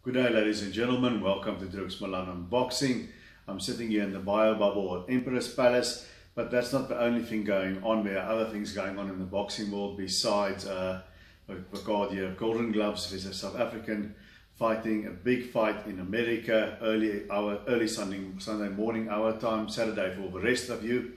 Good day, ladies and gentlemen. Welcome to Druk's Milan Unboxing. I'm sitting here in the bio bubble at Emperor's Palace, but that's not the only thing going on. There are other things going on in the boxing world besides Golden Gloves. There's a South African fighting a big fight in America, early Sunday morning our time, Saturday for the rest of you.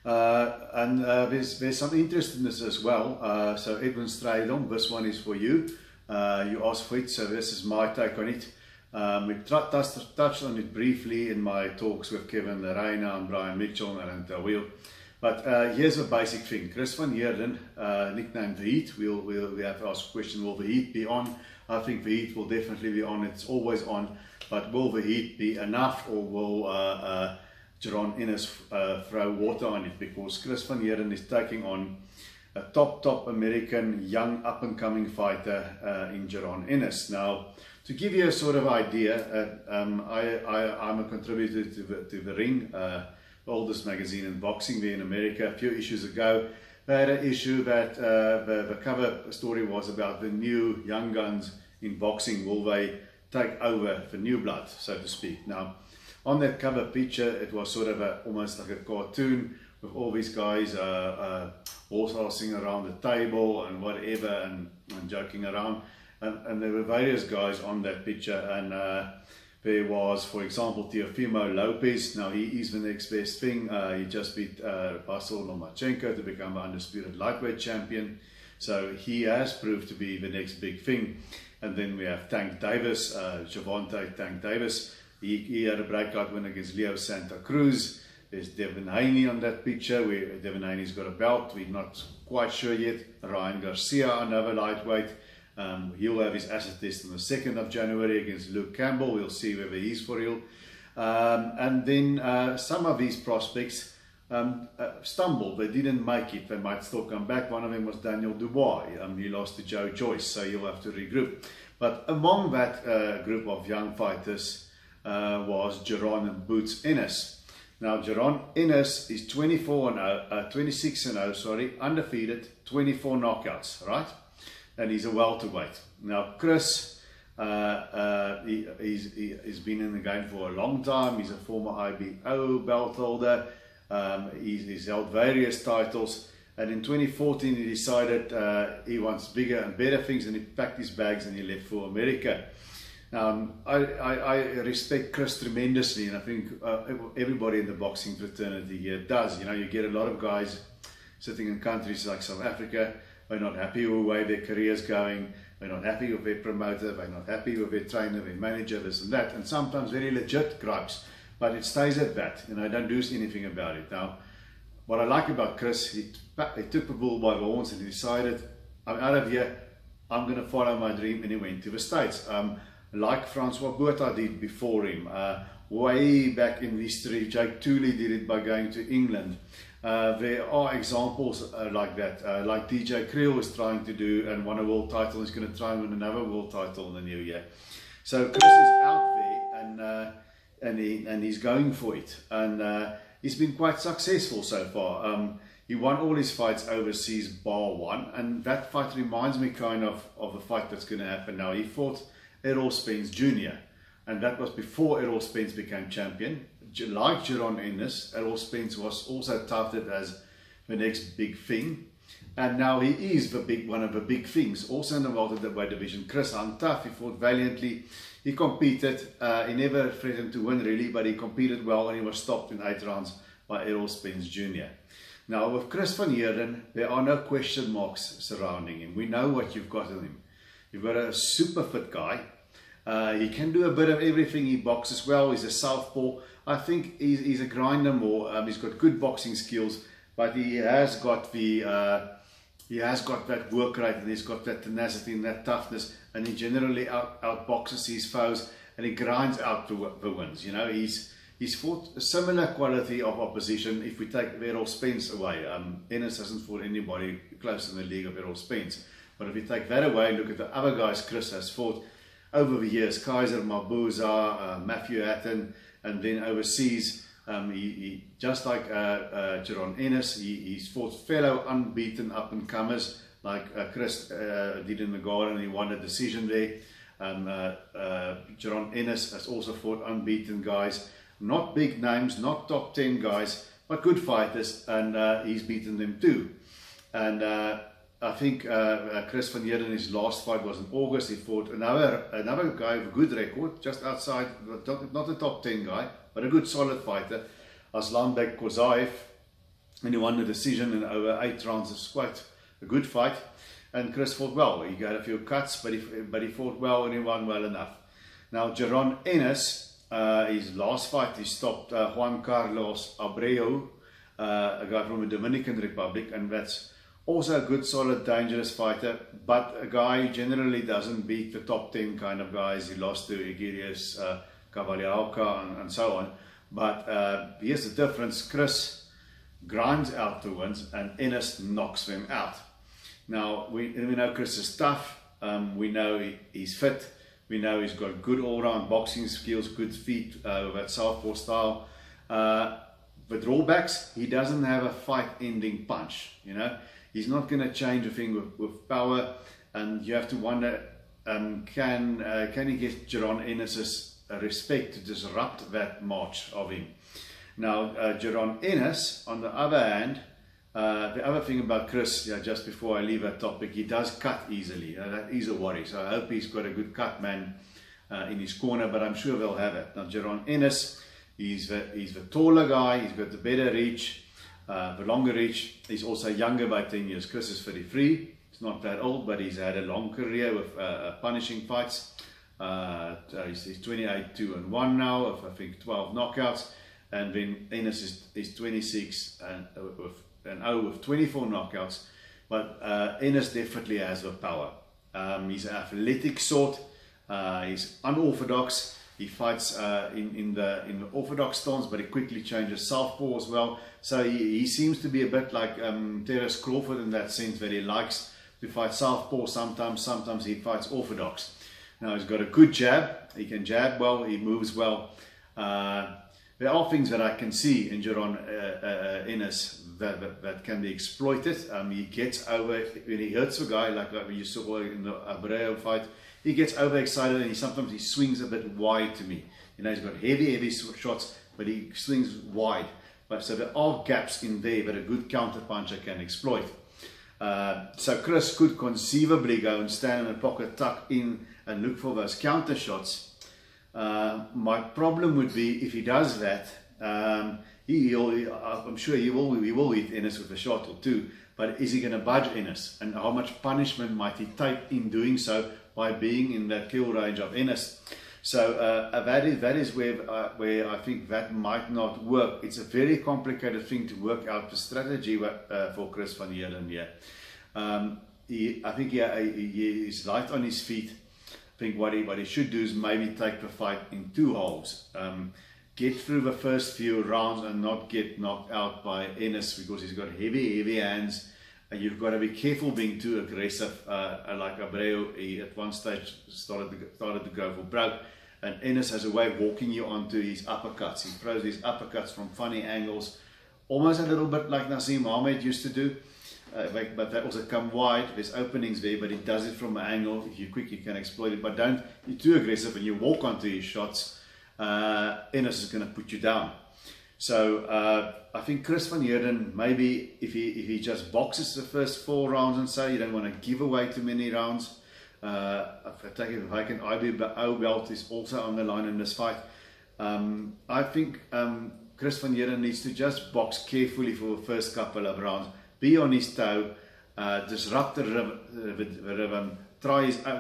There's some interest in this as well. So Edwin Strydom, this one is for you. You asked for it, so this is my take on it. We touched on it briefly in my talks with Kevin Reina and Brian Mitchell and Alan Wheel. But here's a basic thing. Chris van Heerden, nicknamed The Heat. We have to ask a question, will The Heat be on? I think The Heat will definitely be on. It's always on. But will The Heat be enough, or will Jaron Ennis throw water on it? Because Chris van Heerden is taking on a top American young up-and-coming fighter in Jaron Ennis. Now, to give you a sort of idea, I'm a contributor to the Ring, the oldest magazine in boxing there in America. A few issues ago, they had an issue that the cover story was about the new young guns in boxing. Will they take over for new blood, so to speak? Now, on that cover picture, it was sort of almost like a cartoon with all these guys horsing around the table and whatever and joking around. And there were various guys on that picture, and there was, for example, Teofimo Lopez. Now he is the next best thing. He just beat Vasyl Lomachenko to become the undisputed lightweight champion. So he has proved to be the next big thing. And then we have Tank Davis, Javante Tank Davis. He had a breakout win against Leo Santa Cruz. There's Devin Haney on that picture, where Devin Haney's got a belt. We're not quite sure yet. Ryan Garcia, another lightweight. He'll have his acid test on the 2nd of January against Luke Campbell. We'll see whether he's for real. And then some of these prospects stumbled. They didn't make it. They might still come back. One of them was Daniel Dubois. He lost to Joe Joyce, so he'll have to regroup. But among that group of young fighters was Jaron and Boots Ennis. Now, Jaron Ennis is 26-0, sorry, undefeated, 24 knockouts, right? And he's a welterweight. Now, Chris, he's been in the game for a long time. He's a former IBO belt holder. He's held various titles. And in 2014, he decided he wants bigger and better things, and he packed his bags and he left for America. I respect Chris tremendously, and I think everybody in the boxing fraternity here does. You know, you get a lot of guys sitting in countries like South Africa. They're not happy with the way their career's going. They're not happy with their promoter. They're not happy with their trainer, their manager, this and that. And sometimes very legit gripes, but it stays at that. You know, don't do anything about it. Now, what I like about Chris, he took the bull by the horns and he decided, I'm out of here. I'm going to follow my dream, and he went to the States. Like Francois Botha did before him. Way back in history, Jake Tooley did it by going to England. There are examples like that, like DJ Creel is trying to do and won a world title. He's going to try and win another world title in the new year. So Chris is out there, and he's going for it, and he's been quite successful so far. He won all his fights overseas bar one, and that fight reminds me kind of a fight that's going to happen now. He fought Errol Spence Jr., and that was before Errol Spence became champion. Like Jaron Ennis, Errol Spence was also touted as the next big thing, and now he is one of the big things, also in the welterweight division. Chris hung tough, he fought valiantly, he competed, he never threatened to win really, but he competed well, and he was stopped in 8 rounds by Errol Spence Jr. Now with Chris van Heerden, there are no question marks surrounding him. We know what you've got in him. You've got a super fit guy. He can do a bit of everything. He boxes well. He's a southpaw. I think he's a grinder more. He's got good boxing skills, but he has got that work rate, and he's got that tenacity and that toughness, and he generally outboxes his foes, and he grinds out the wins. You know, he's fought a similar quality of opposition. If we take Errol Spence away, Ennis hasn't fought anybody close in the league of Errol Spence. But if you take that away, look at the other guys Chris has fought over the years: Kaiser Mabuza, Matthew Hatton, and then overseas, he just like Jaron Ennis, he's fought fellow unbeaten up-and-comers like Chris did in the Garden. He won a decision there. Jaron Ennis has also fought unbeaten guys, not big names, not top 10 guys, but good fighters, and he's beaten them too. And I think Chris van Heerden, his last fight was in August. He fought another guy with a good record, just outside, not a top 10 guy, but a good solid fighter, Aslanbek Kozaev, and he won the decision in over 8 rounds. It's quite a good fight. And Chris fought well. He got a few cuts, but he fought well and he won well enough. Now Jaron Ennis, his last fight, he stopped Juan Carlos Abreu, a guy from the Dominican Republic, and that's also a good, solid, dangerous fighter, but a guy who generally doesn't beat the top 10 kind of guys. He lost to Egerius Cavaliauca and so on. But here's the difference. Chris grinds out the wins and Ennis knocks them out. Now, we know Chris is tough. We know he's fit. We know he's got good all-round boxing skills, good feet with that southpaw style. The drawbacks, he doesn't have a fight-ending punch, you know. He's not going to change a thing with power, and you have to wonder, can he get Jaron Ennis's respect to disrupt that march of him? Now, Jaron Ennis, on the other hand, the other thing about Chris, just before I leave that topic, he does cut easily. That is a worry. So I hope he's got a good cut man in his corner, but I'm sure they'll have it. Now, Jaron Ennis, he's the taller guy. He's got the better reach, the longer reach. He's also younger by 10 years. Chris is 33. He's not that old, but he's had a long career with punishing fights. He's 28-2-1 now, with I think 12 knockouts. And then Ennis is 26 with 24 knockouts, but Ennis definitely has the power. He's an athletic sort. He's unorthodox. He fights in the orthodox stance, but he quickly changes southpaw as well. So he seems to be a bit like Terence Crawford in that sense, that he likes to fight southpaw sometimes he fights orthodox. Now he's got a good jab. He can jab well. He moves well. There are things that I can see in Jaron Ennis that can be exploited. He gets over, when he hurts a guy, like you saw in the Abreu fight, he gets overexcited and sometimes he swings a bit wide to me. You know, he's got heavy shots, but he swings wide. So there are gaps in there that a good counter puncher can exploit. So Chris could conceivably go and stand in the pocket, tuck in and look for those counter shots. My problem would be if he does that, I'm sure he will hit Ennis with a shot or two, but is he going to budge Ennis? And how much punishment might he take in doing so by being in that kill range of Ennis? So that is where I think that might not work. It's a very complicated thing to work out the strategy for Chris van Heerden here. I think he is light on his feet. I think what he should do is maybe take the fight in 2 halves. Get through the first few rounds and not get knocked out by Ennis, because he's got heavy hands. And you've got to be careful being too aggressive. Like Abreu, he at one stage started to go for broke. And Ennis has a way of walking you onto his uppercuts. He throws these uppercuts from funny angles, almost a little bit like Naseem Hamed used to do. But they also come wide. There's openings there, but he does it from an angle. If you're quick, you can exploit it. But don't be too aggressive and you walk onto his shots. Ennis is going to put you down. So I think Chris van Heerden, maybe if he just boxes the first 4 rounds and say you don't want to give away too many rounds. If I can, IBO belt is also on the line in this fight. I think Chris van Heerden needs to just box carefully for the first couple of rounds. Be on his toe, disrupt the rhythm,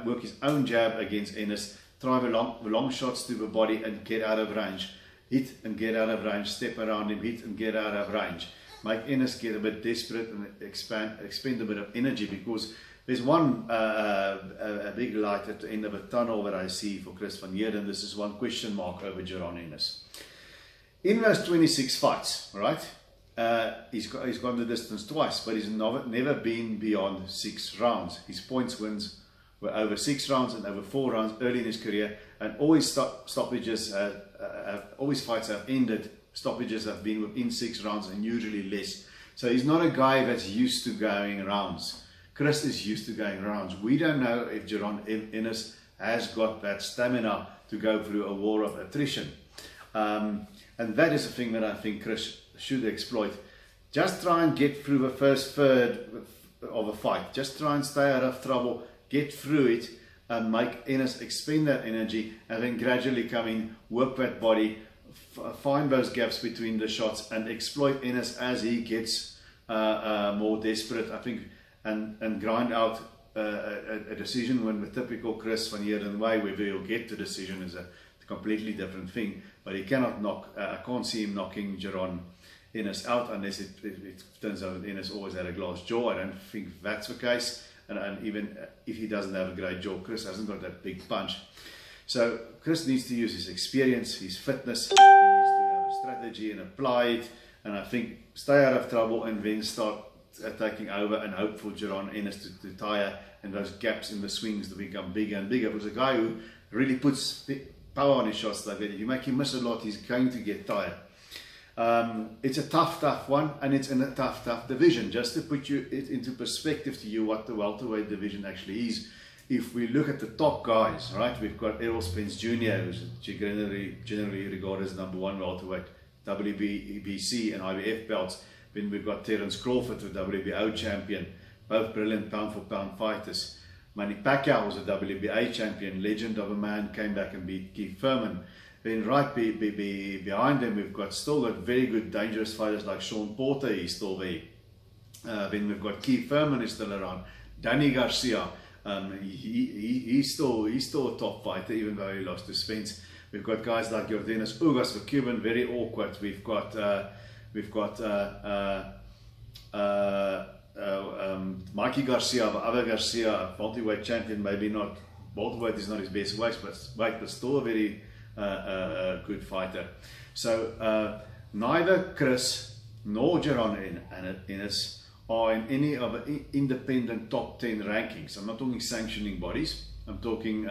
work his own jab against Ennis, try the long shots to the body and get out of range. Hit and get out of range, step around him, hit and get out of range. Make Ennis get a bit desperate and expend a bit of energy, because there's one a big light at the end of a tunnel that I see for Chris van Heerden. This is one question mark over Jaron Ennis. In those 26 fights, right? He's gone the distance twice, but he's never been beyond 6 rounds. His points wins were over 6 rounds and over 4 rounds early in his career, and always stoppages, always fights have ended. Stoppages have been within 6 rounds and usually less. So he's not a guy that's used to going rounds. Chris is used to going rounds. We don't know if Jaron Ennis has got that stamina to go through a war of attrition. And that is a thing that I think Chris should exploit. Just try and get through the first third of a fight. Just try and stay out of trouble, get through it, and make Ennis expend that energy, and then gradually come in, work that body, find those gaps between the shots, and exploit Ennis as he gets more desperate, I think, and grind out a decision when the typical Chris van Heerden way, whether he'll get the decision is a completely different thing, but he cannot knock, I can't see him knocking Jaron Ennis out unless it turns out that Ennis always had a glass jaw. I don't think that's the case, and even if he doesn't have a great jaw, Chris hasn't got that big punch. So Chris needs to use his experience, his fitness, he needs to have a strategy and apply it, and I think stay out of trouble and then start taking over and hope for Jaron Ennis to tire and those gaps in the swings to become bigger and bigger. Because a guy who really puts power on his shots like that, if you make him miss a lot, he's going to get tired. It's a tough one, and it's in a tough division. Just to put it into perspective to you what the welterweight division actually is. If we look at the top guys, right, we've got Errol Spence Jr., who's generally regarded as #1 welterweight, WBC and IBF belts. Then we've got Terence Crawford, the WBO champion, both brilliant pound-for-pound fighters. Manny Pacquiao was a WBA champion, legend of a man, came back and beat Keith Thurman. Then right behind them, we've still got very good, dangerous fighters like Sean Porter, he's still there. Then we've got Keith Thurman is still around. Danny Garcia, he's still a top fighter, even though he lost to Spence. We've got guys like Jordanis Ugas, the Cuban, very awkward. We've got Mikey Garcia, the other Garcia, multi-weight champion, maybe not, welterweight is not his best weight, but still a very good fighter. So neither Chris nor Jaron Ennis are in any of the independent top 10 rankings. I'm not talking sanctioning bodies, I'm talking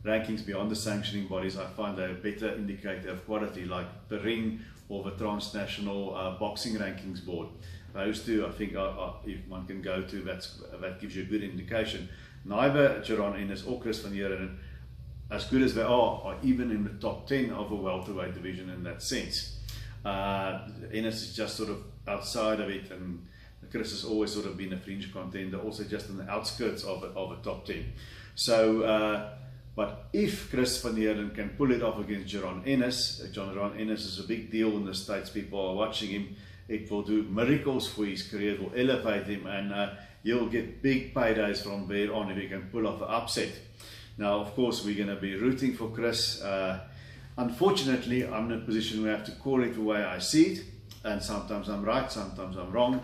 rankings beyond the sanctioning bodies. I find they're a better indicator of quality, like the Ring or the Transnational Boxing Rankings Board. Those two, I think, if one can go to, that gives you a good indication. Neither Jaron Ennis or Chris van Heerden, as good as they are even in the top 10 of a welterweight division in that sense. Ennis is just sort of outside of it, and Chris has always sort of been a fringe contender, also just on the outskirts of a top 10. So, but if Chris van Heerden can pull it off against Jaron Ennis is a big deal in the States. People are watching him. It will do miracles for his career. It will elevate him, and he'll get big paydays from there on if he can pull off an upset. Now, of course, we're going to be rooting for Chris. Unfortunately, I'm in a position where I have to call it the way I see it, and sometimes I'm right, sometimes I'm wrong.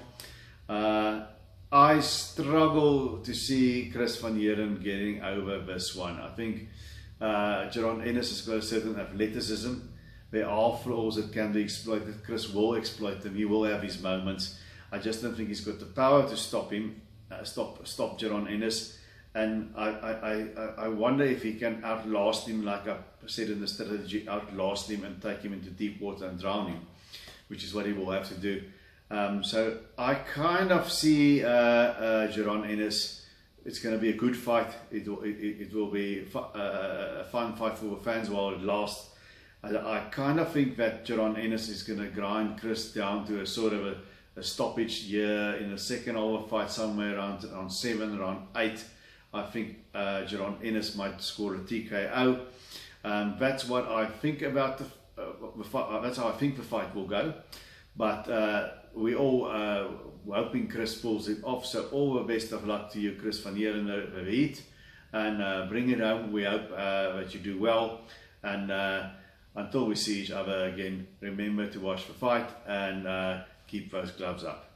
I struggle to see Chris van Heerden getting over this one. I think Jaron Ennis has got a certain athleticism. There are flaws that can be exploited. Chris will exploit them. He will have his moments. I just don't think he's got the power to stop him, stop Jaron Ennis. And I wonder if he can outlast him, like I said in the strategy, outlast him and take him into deep water and drown him, which is what he will have to do. So I kind of see Jaron Ennis. It's going to be a good fight. It will be a fun fight for the fans while it lasts. I kind of think that Jaron Ennis is going to grind Chris down to a sort of a stoppage here in the second half of fight, somewhere around 7, around 8. I think Jaron Ennis might score a TKO. That's what I think about the fight. That's how I think the fight will go. But we all hoping Chris pulls it off. So all the best of luck to you, Chris van Heerden, the heat, and bring it home. We hope that you do well. And until we see each other again, remember to watch the fight and keep those gloves up.